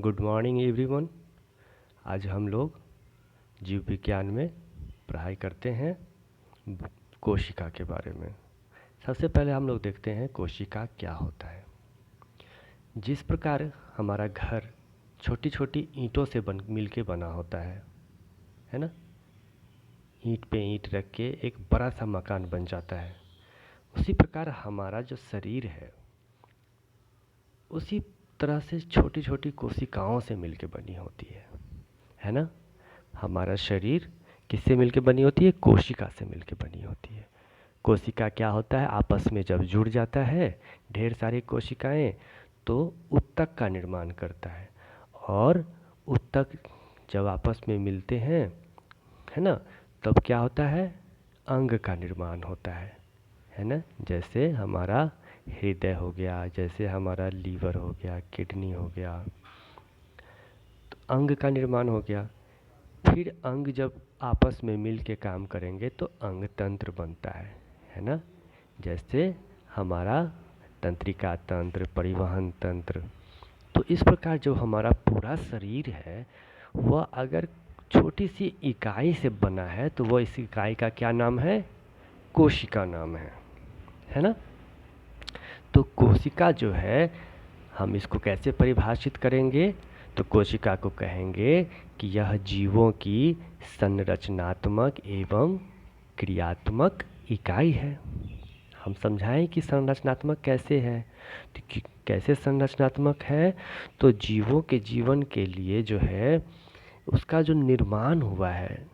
Good morning everyone. आज हम लोग जीव विज्ञान में पढ़ाई करते हैं कोशिका के बारे में। सबसे पहले हम लोग देखते हैं कोशिका क्या होता है। जिस प्रकार हमारा घर छोटी छोटी ईंटों से मिल के बना होता है ना। ईंट पे ईंट रख के एक बड़ा सा मकान बन जाता है। उसी प्रकार हमारा जो शरीर है उसी तरह से छोटी छोटी कोशिकाओं से मिलके बनी होती है ना। हमारा शरीर किससे मिलके बनी होती है? कोशिका से मिलके बनी होती है। कोशिका क्या होता है? आपस में जब जुड़ जाता है ढेर सारी कोशिकाएं तो ऊतक का निर्माण करता है, और ऊतक जब आपस में मिलते हैं है ना, तब क्या होता है? अंग का निर्माण होता है ना। जैसे हमारा हृदय हो गया, जैसे हमारा लीवर हो गया, किडनी हो गया, तो अंग का निर्माण हो गया। फिर अंग जब आपस में मिल के काम करेंगे तो अंग तंत्र बनता है ना। जैसे हमारा तंत्रिका तंत्र, परिवहन तंत्र। तो इस प्रकार जो हमारा पूरा शरीर है वह अगर छोटी सी इकाई से बना है तो वह इस इकाई का क्या नाम है? कोशिका नाम है ना। तो कोशिका जो है, हम इसको कैसे परिभाषित करेंगे? तो कोशिका को कहेंगे कि यह जीवों की संरचनात्मक एवं क्रियात्मक इकाई है। हम समझाएं कि संरचनात्मक कैसे है। तो कैसे संरचनात्मक है? तो जीवों के जीवन के लिए जो है उसका जो निर्माण हुआ है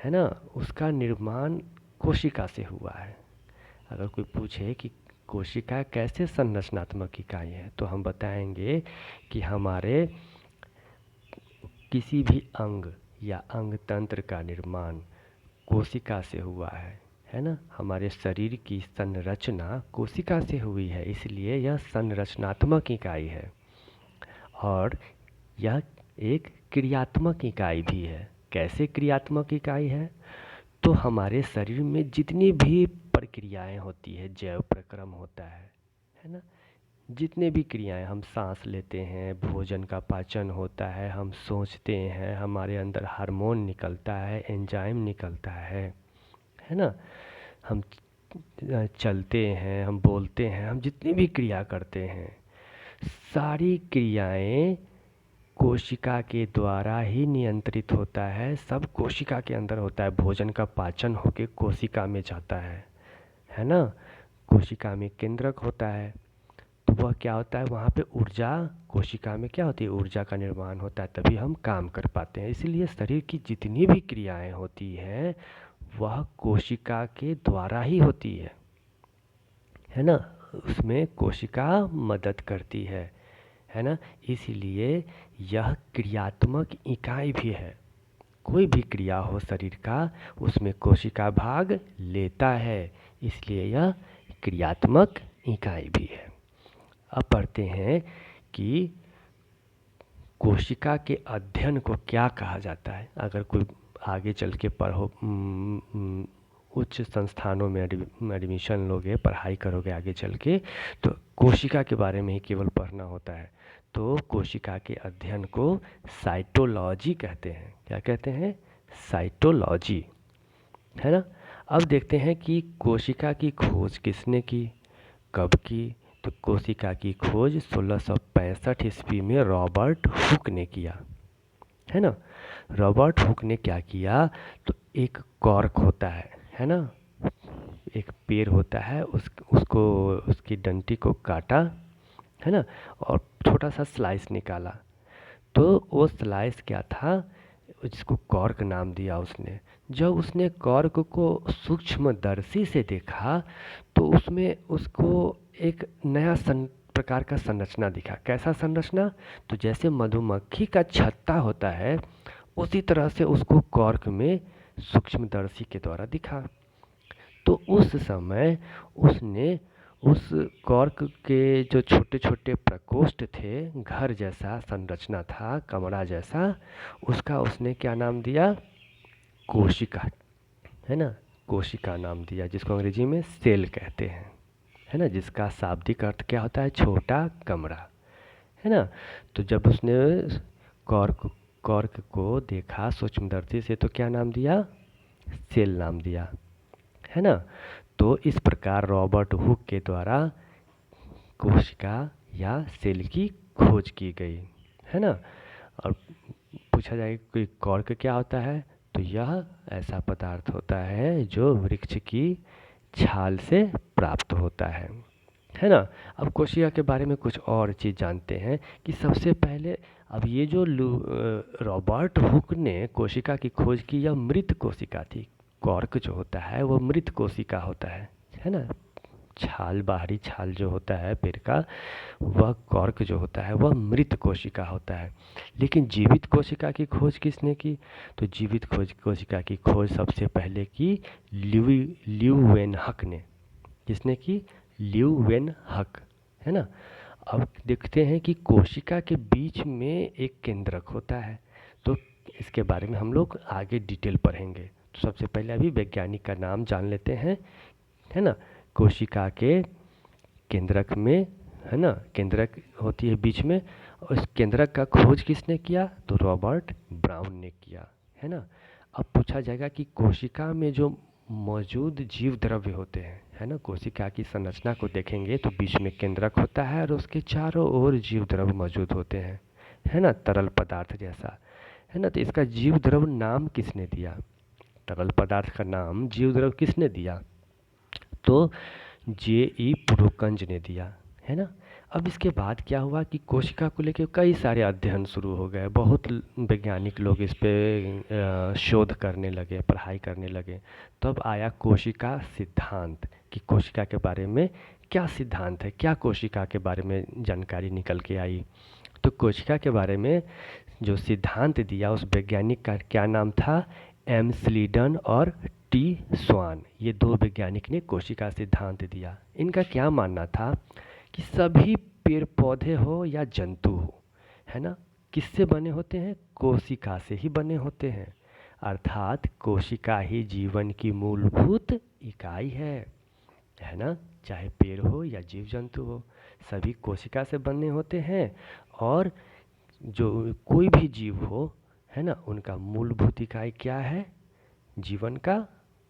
ना, उसका निर्माण कोशिका से हुआ है। अगर कोई पूछे कि कोशिका कैसे संरचनात्मक इकाई है, तो हम बताएंगे कि हमारे किसी भी अंग या अंग तंत्र का निर्माण कोशिका से हुआ है ना। हमारे शरीर की संरचना कोशिका से हुई है, इसलिए यह संरचनात्मक इकाई है। और यह एक क्रियात्मक इकाई भी है। कैसे क्रियात्मक इकाई है? तो हमारे शरीर में जितनी भी प्रक्रियाएं होती है, जैव प्रक्रम होता है ना। जितने भी क्रियाएं, हम सांस लेते हैं, भोजन का पाचन होता है, हम सोचते हैं, हमारे अंदर हार्मोन निकलता है, एंजाइम निकलता है ना। हम चलते हैं, हम बोलते हैं, हम जितनी भी क्रिया करते हैं सारी क्रियाएं कोशिका के द्वारा ही नियंत्रित होता है। सब कोशिका के अंदर होता है। भोजन का पाचन होके कोशिका में जाता है ना। कोशिका में केंद्रक होता है, तो वह क्या होता है? वहाँ पे ऊर्जा, कोशिका में क्या होती है? ऊर्जा का निर्माण होता है, तभी हम काम कर पाते हैं। इसलिए शरीर की जितनी भी क्रियाएं होती हैं वह कोशिका के द्वारा ही होती है ना। उसमें कोशिका मदद करती है ना। इसलिए यह क्रियात्मक इकाई भी है। कोई भी क्रिया हो शरीर का, उसमें कोशिका भाग लेता है, इसलिए यह क्रियात्मक इकाई भी है। अब पढ़ते हैं कि कोशिका के अध्ययन को क्या कहा जाता है। अगर कोई आगे चल के उच्च संस्थानों में एडमिशन लोगे, पढ़ाई करोगे आगे चल के, तो कोशिका के बारे में ही केवल पढ़ना होता है। तो कोशिका के अध्ययन को साइटोलॉजी कहते हैं। क्या कहते हैं? साइटोलॉजी, है ना। अब देखते हैं कि कोशिका की खोज किसने की, कब की। तो कोशिका की खोज 1665 ईस्वी में रॉबर्ट हुक ने किया, है ना। रॉबर्ट हुक ने क्या किया? तो एक कॉर्क होता है ना, एक पेड़ होता है, उसको उसकी डंटी को काटा है ना, और छोटा सा स्लाइस निकाला। तो वो स्लाइस क्या था? जिसको कॉर्क नाम दिया उसने। जब उसने कॉर्क को सूक्ष्मदर्शी से देखा तो उसमें उसको एक नया प्रकार का संरचना दिखा। कैसा संरचना? तो जैसे मधुमक्खी का छत्ता होता है उसी तरह से उसको कॉर्क में सूक्ष्मदर्शी के द्वारा दिखा। तो उस समय उसने उस कॉर्क के जो छोटे छोटे प्रकोष्ठ थे, घर जैसा संरचना था, कमरा जैसा, उसका उसने क्या नाम दिया? कोशिका, है ना। कोशिका नाम दिया, जिसको अंग्रेजी में सेल कहते हैं, है ना। जिसका शाब्दिक अर्थ क्या होता है? छोटा कमरा, है ना। तो जब उसने कॉर्क कॉर्क को देखा सूक्ष्मदर्शी से तो क्या नाम दिया? सेल नाम दिया, है ना। तो इस प्रकार रॉबर्ट हुक के द्वारा कोशिका या सेल की खोज की गई, है ना। और पूछा जाए कि कॉर्क क्या होता है, तो यह ऐसा पदार्थ होता है जो वृक्ष की छाल से प्राप्त होता है ना। अब कोशिका के बारे में कुछ और चीज़ जानते हैं कि सबसे पहले अब ये जो रॉबर्ट हुक ने कोशिका की खोज की, यह मृत कोशिका थी। कॉर्क जो होता है वो मृत कोशिका होता है ना। छाल, बाहरी छाल जो होता है पेड़ का, वह कॉर्क जो होता है वह मृत कोशिका होता है। लेकिन जीवित कोशिका की खोज किसने की? तो जीवित कोशिका की खोज सबसे पहले की ल्यूवेनहक ने। किसने की? ल्यूवेनहक, है ना। अब देखते हैं कि कोशिका के बीच में एक केंद्रक होता है, तो इसके बारे में हम लोग आगे डिटेल पढ़ेंगे। तो सबसे पहले अभी वैज्ञानिक का नाम जान लेते हैं, है ना। कोशिका के केंद्रक में, है ना, केंद्रक होती है बीच में, और इस केंद्रक का खोज किसने किया? तो रॉबर्ट ब्राउन ने किया, है ना। अब पूछा जाएगा कि कोशिका में जो मौजूद जीव द्रव्य होते हैं, है ना, कोशिका की संरचना को देखेंगे तो बीच में केंद्रक होता है और उसके चारों ओर जीव द्रव्य मौजूद होते हैं, है ना, तरल पदार्थ जैसा, है ना। तो इसका जीव द्रव्य नाम किसने दिया? तरल पदार्थ का नाम जीव द्रव्य किसने दिया? तो जे.ई. ब्रोकंज ने दिया, है ना। अब इसके बाद क्या हुआ कि कोशिका को लेकर कई सारे अध्ययन शुरू हो गए, बहुत वैज्ञानिक लोग इस पे शोध करने लगे, पढ़ाई करने लगे। तब आया कोशिका सिद्धांत कि कोशिका के बारे में क्या सिद्धांत है, क्या कोशिका के बारे में जानकारी निकल के आई। तो कोशिका के बारे में जो सिद्धांत दिया उस वैज्ञानिक का क्या नाम था? एम स्लीडन और टी स्वान, ये दो वैज्ञानिक ने कोशिका सिद्धांत दिया। इनका क्या मानना था कि सभी पेड़ पौधे हो या जंतु हो, है ना, किससे बने होते हैं? कोशिका से ही बने होते हैं। अर्थात कोशिका ही जीवन की मूलभूत इकाई है ना। चाहे पेड़ हो या जीव जंतु हो, सभी कोशिका से बने होते हैं। और जो कोई भी जीव हो, है ना, उनका मूलभूत इकाई क्या है? जीवन का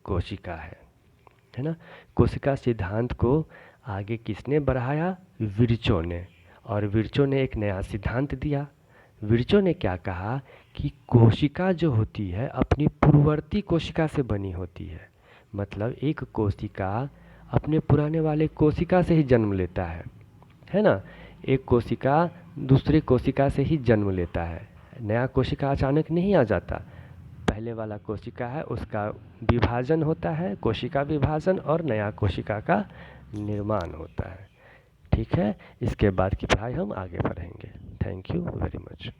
कोशिका है ना। कोशिका सिद्धांत को आगे किसने बढ़ाया? विर्चो ने। और विर्चो ने एक नया सिद्धांत दिया। विर्चो ने क्या कहा कि कोशिका जो होती है अपनी पूर्ववर्ती कोशिका से बनी होती है। मतलब एक कोशिका अपने पुराने वाले कोशिका से ही जन्म लेता है ना। एक कोशिका दूसरे कोशिका से ही जन्म लेता है, नया कोशिका अचानक नहीं आ जाता। पहले वाला कोशिका है उसका विभाजन होता है, कोशिका विभाजन, और नया कोशिका का निर्माण होता है। ठीक है, इसके बाद की पढ़ाई हम आगे पढ़ेंगे। Thank you very much.